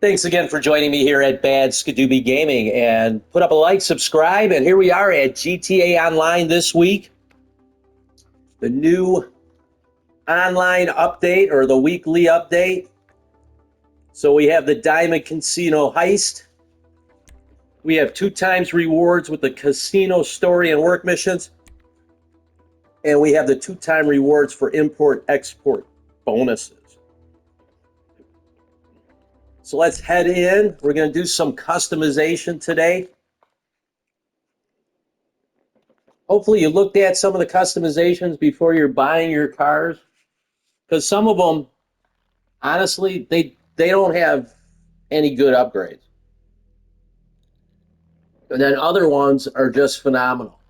Thanks again for joining me here at Bad Skadooby Gaming, and put up a like, subscribe, and here we are at GTA Online this week. The new online update, or the weekly update. So we have the Diamond Casino Heist. We have 2 times rewards with the casino story and work missions. And we have the 2-time rewards for import-export bonuses. So let's head in. We're going to do some customization today. Hopefully you looked at some of the customizations before you're buying your cars, because some of them, honestly, they don't have any good upgrades. And then other ones are just phenomenal.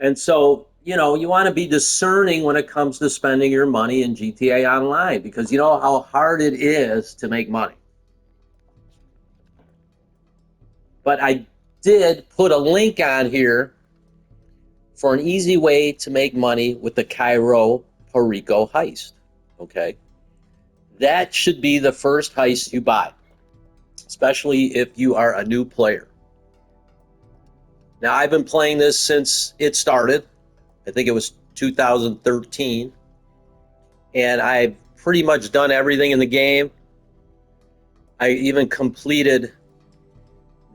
And so, you want to be discerning when it comes to spending your money in GTA Online, because you know how hard it is to make money. But I did put a link on here for an easy way to make money with the Cairo Perico heist. Okay, that should be the first heist you buy, especially if you are a new player. Now, I've been playing this since it started. I think it was 2013, and I've pretty much done everything in the game. I even completed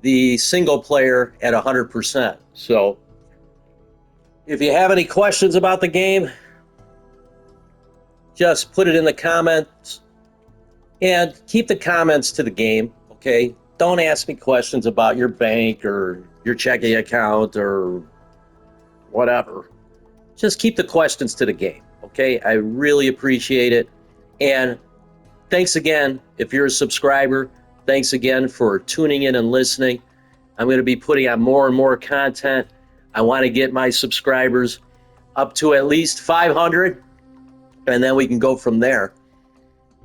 the single player at 100%. So if you have any questions about the game, just put it in the comments, and keep the comments to the game, okay? Don't ask me questions about your bank or your checking account or whatever. Just keep the questions to the game, okay? I really appreciate it. And thanks again, if you're a subscriber, thanks again for tuning in and listening. I'm going to be putting out more and more content. I want to get my subscribers up to at least 500, and then we can go from there.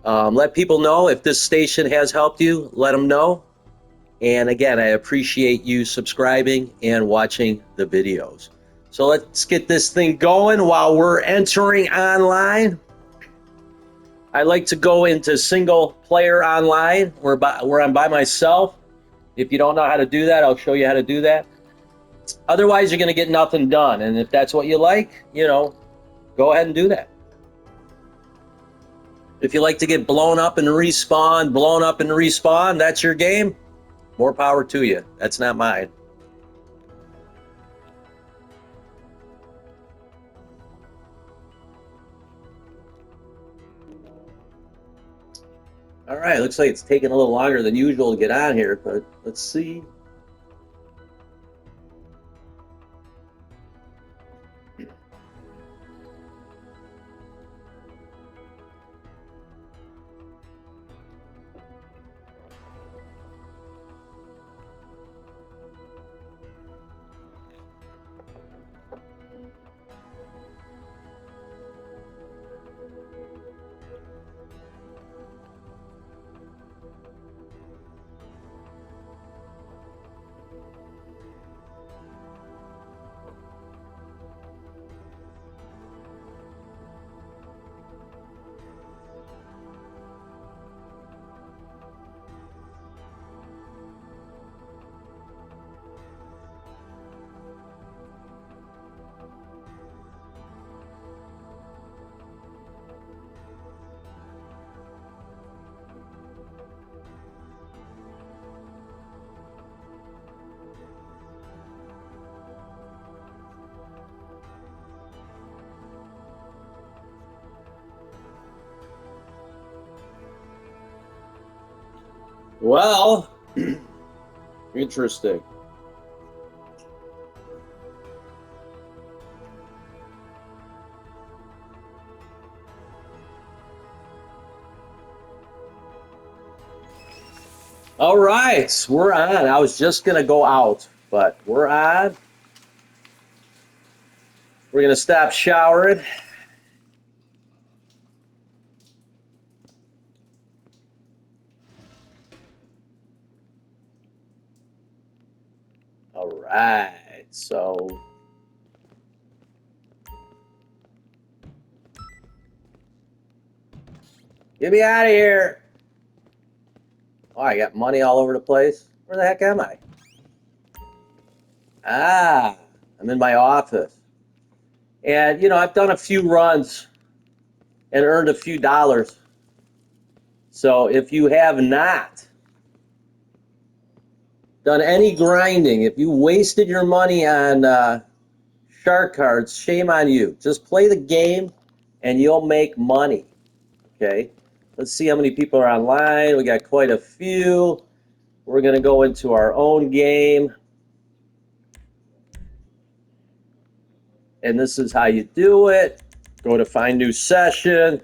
Let people know if this station has helped you. Let them know. And again, I appreciate you subscribing and watching the videos. So let's get this thing going while we're entering online. I like to go into single player online where I'm by myself. If you don't know how to do that, I'll show you how to do that. Otherwise, you're going to get nothing done. And if that's what you like, go ahead and do that. If you like to get blown up and respawn, that's your game. More power to you. That's not mine. All right, looks like it's taking a little longer than usual to get on here, but let's see. Well, interesting. All right, we're on. I was just going to go out, but we're on. We're going to stop showering. All right, so get me out of here. Oh, I got money all over the place. Where the heck am I? Ah, I'm in my office. And, I've done a few runs and earned a few dollars. So if you have not done any grinding, if you wasted your money on shark cards, shame on you. Just play the game and you'll make money. Okay? Let's see how many people are online. We got quite a few. We're going to go into our own game. And this is how you do it. Go to find new session,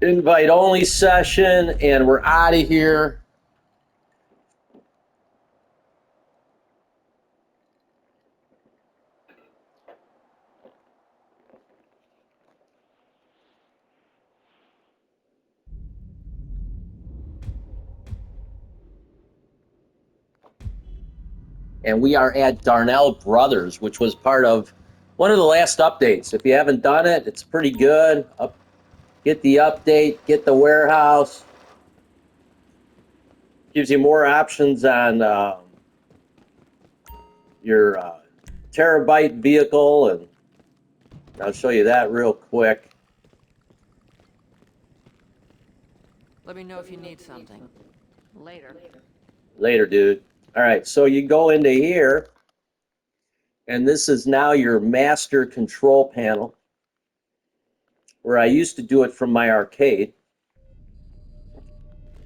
invite only session, and we're out of here. And we are at Darnell Brothers, which was part of one of the last updates. If you haven't done it, it's pretty good. Get the update, get the warehouse. Gives you more options on your terabyte vehicle, and I'll show you that real quick. Let me know if you need something. Later. Later, dude. All right, so you go into here, and this is now your master control panel, where I used to do it from my arcade,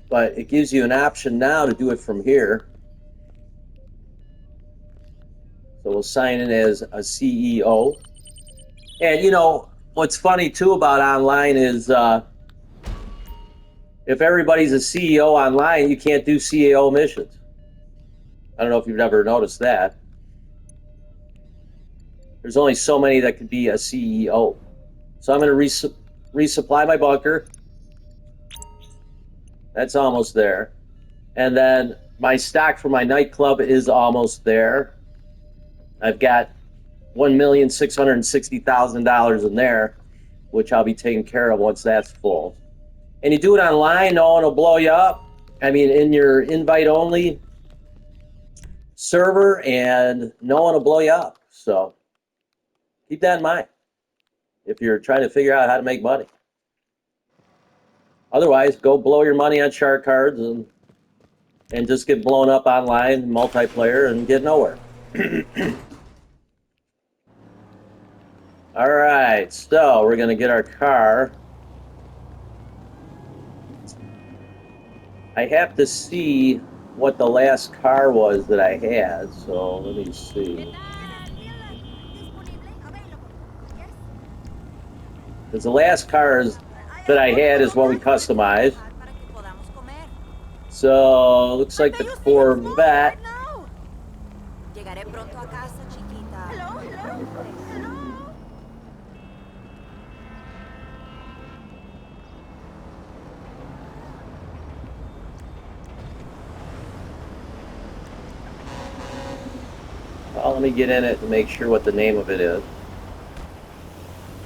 but it gives you an option now to do it from here. So we'll sign in as a CEO. And what's funny too about online is if everybody's a CEO online, you can't do CEO missions. I don't know if you've ever noticed that. There's only so many that could be a CEO. So I'm going to resupply my bunker. That's almost there. And then my stock for my nightclub is almost there. I've got $1,660,000 in there, which I'll be taking care of once that's full. And you do it online, no one will blow you up. I mean, in your invite only server, and no one will blow you up. So keep that in mind if you're trying to figure out how to make money. Otherwise, go blow your money on shark cards and just get blown up online, multiplayer, and get nowhere. All right, so we're going to get our car. I have to see what the last car was that I had, so let me see. Because the last car that I had is what we customized. So looks like the Corvette. Well, let me get in it and make sure what the name of it is.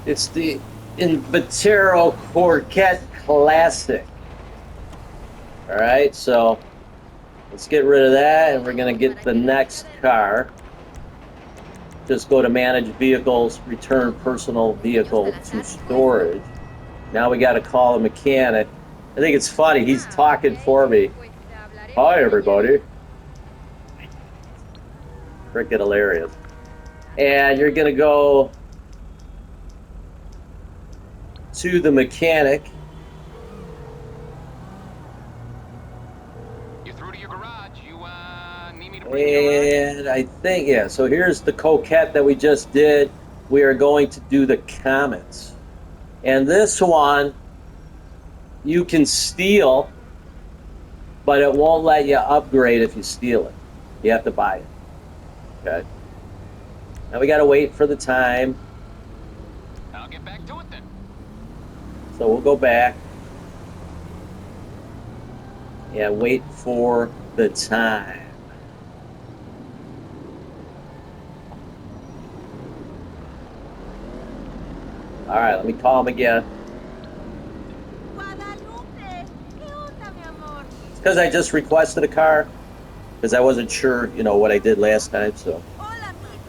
It's the Invatero Corvette Classic. All right, so let's get rid of that, and we're going to get the next car. Just go to Manage Vehicles, Return Personal Vehicle to Storage. Now we got to call a mechanic. I think it's funny, he's talking for me. Hi, everybody. Freaking hilarious. And you're going to go to the mechanic. You're through to your garage. You need me to bring you around? And I think, yeah, so here's the Coquette that we just did. We are going to do the Comets. And this one, you can steal, but it won't let you upgrade if you steal it. You have to buy it. Okay. Now we got to wait for the time. I'll get back to it then. So we'll go back and wait for the time. All right, let me call him again. because I just requested a car because I wasn't sure, you know, what I did last time. So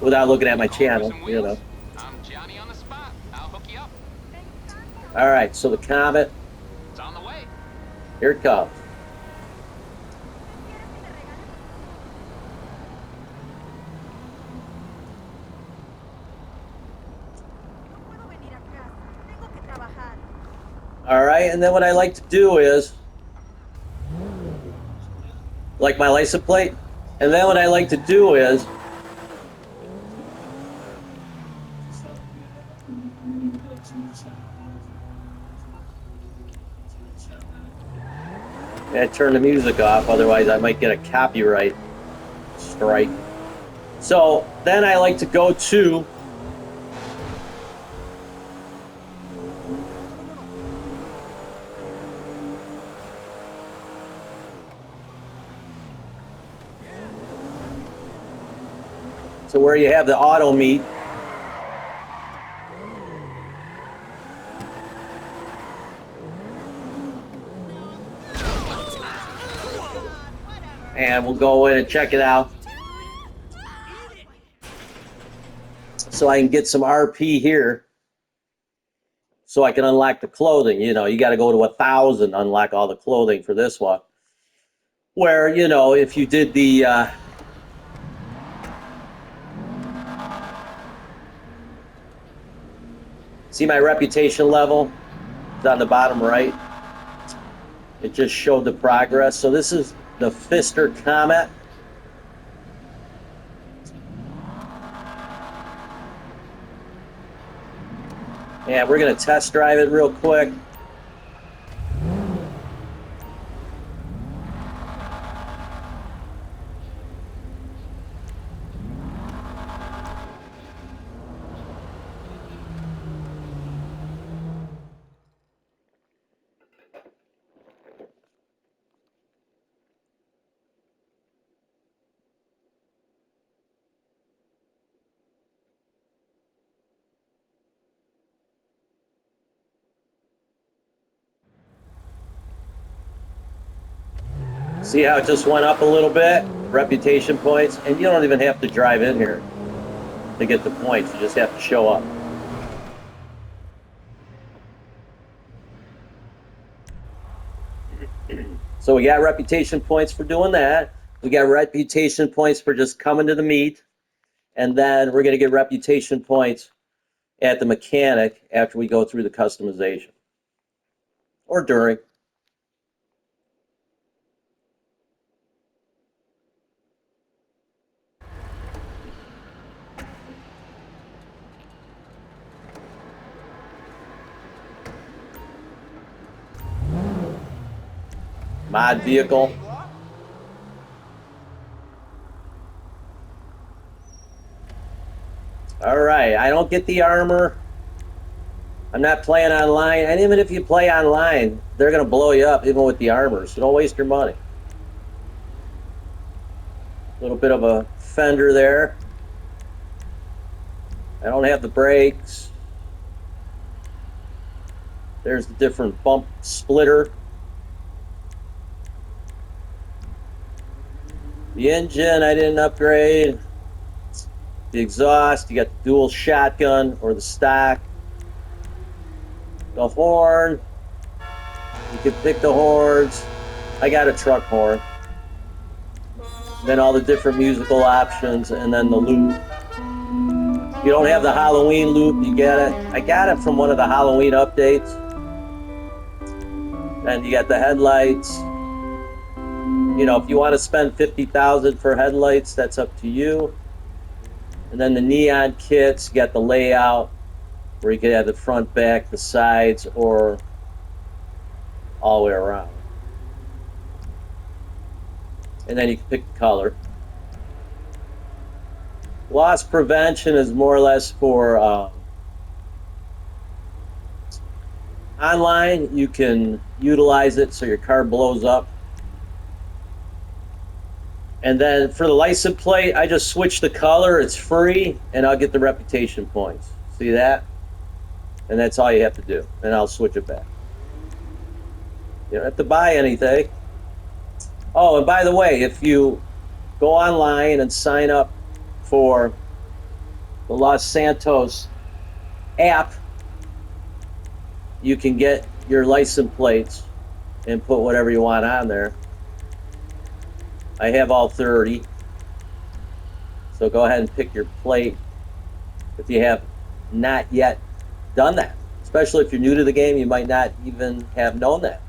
without looking at my Calling for channel, some you wheels? know. I'm Johnny on the spot. I'll hook you up. All right, so the Comet, It's on the way. here it comes. All right, and then what I like to do is, like my license plate, and then what I like to do is, I turn the music off, otherwise I might get a copyright strike. So then I like to go to where you have the auto meet. And we'll go in and check it out. So I can get some RP here. So I can unlock the clothing. You know, you got to go to 1,000 unlock all the clothing for this one. Where, you know, if you did the see my reputation level? It's on the bottom right. It just showed the progress. So this is the Pfister Comet. And we're going to test drive it real quick. See how it just went up a little bit? Reputation points. And you don't even have to drive in here to get the points. You just have to show up. So we got reputation points for doing that. We got reputation points for just coming to the meet. And then we're going to get reputation points at the mechanic after we go through the customization. Or during. Mod vehicle. All right, I don't get the armor. I'm not playing online. And even if you play online, they're going to blow you up even with the armor. So don't waste your money. A little bit of a fender there. I don't have the brakes. There's the different bump splitter. The engine I didn't upgrade. The exhaust, you got the dual shotgun or the stock. The horn, you can pick the horns. I got a truck horn. Then all the different musical options, and then the loop. You don't have the Halloween loop, you get it. I got it from one of the Halloween updates. And you got the headlights. You know, if you want to spend $50,000 for headlights, that's up to you. And then the neon kits, you got the layout where you could have the front, back, the sides, or all the way around. And then you can pick the color. Loss prevention is more or less for online. You can utilize it so your car blows up. And then for the license plate, I just switch the color. It's free, and I'll get the reputation points. See that? And that's all you have to do. And I'll switch it back. You don't have to buy anything. Oh, and by the way, if you go online and sign up for the Los Santos app, you can get your license plates and put whatever you want on there. I have all 30. So go ahead and pick your plate if you have not yet done that. Especially if you're new to the game, you might not even have known that.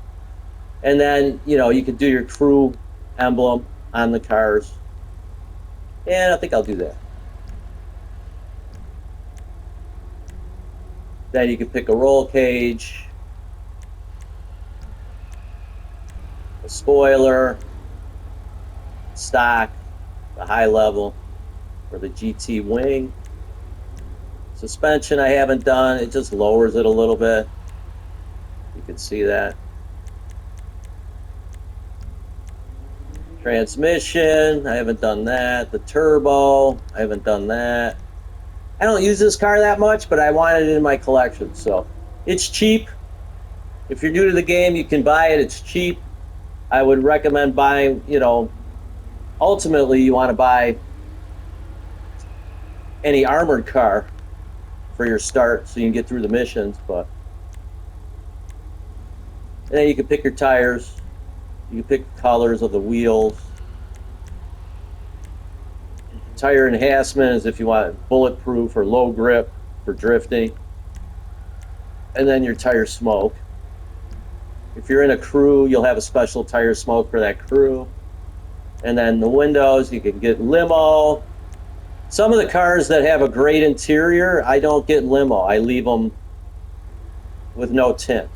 And then, you can do your crew emblem on the cars. And I think I'll do that. Then you can pick a roll cage, a spoiler, stock, the high level, or the GT wing. Suspension I haven't done. It just lowers it a little bit. You can see that. Transmission, I haven't done that. The turbo, I haven't done that. I don't use this car that much, but I wanted it in my collection. So it's cheap. If you're new to the game, you can buy it. It's cheap. I would recommend buying, ultimately you want to buy any armored car for your start so you can get through the missions. But and then you can pick your tires. You can pick the colors of the wheels. Tire enhancement is if you want bulletproof or low grip for drifting. And then your tire smoke. If you're in a crew, you'll have a special tire smoke for that crew. And then the windows, you can get limo. Some of the cars that have a great interior, I don't get limo. I leave them with no tint.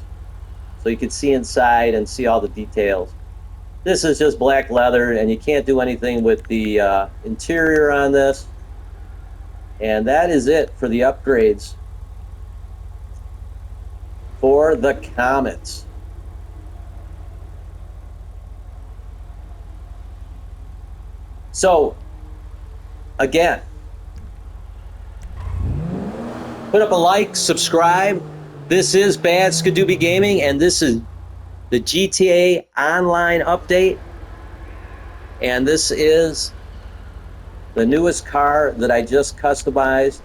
So you can see inside and see all the details. This is just black leather, and you can't do anything with the interior on this. And that is it for the upgrades for the Comets. So, again, put up a like, subscribe. This is Bad Skadooby Gaming, and this is the GTA Online update. And this is the newest car that I just customized.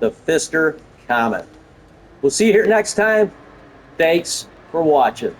The Pfister Comet. We'll see you here next time. Thanks for watching.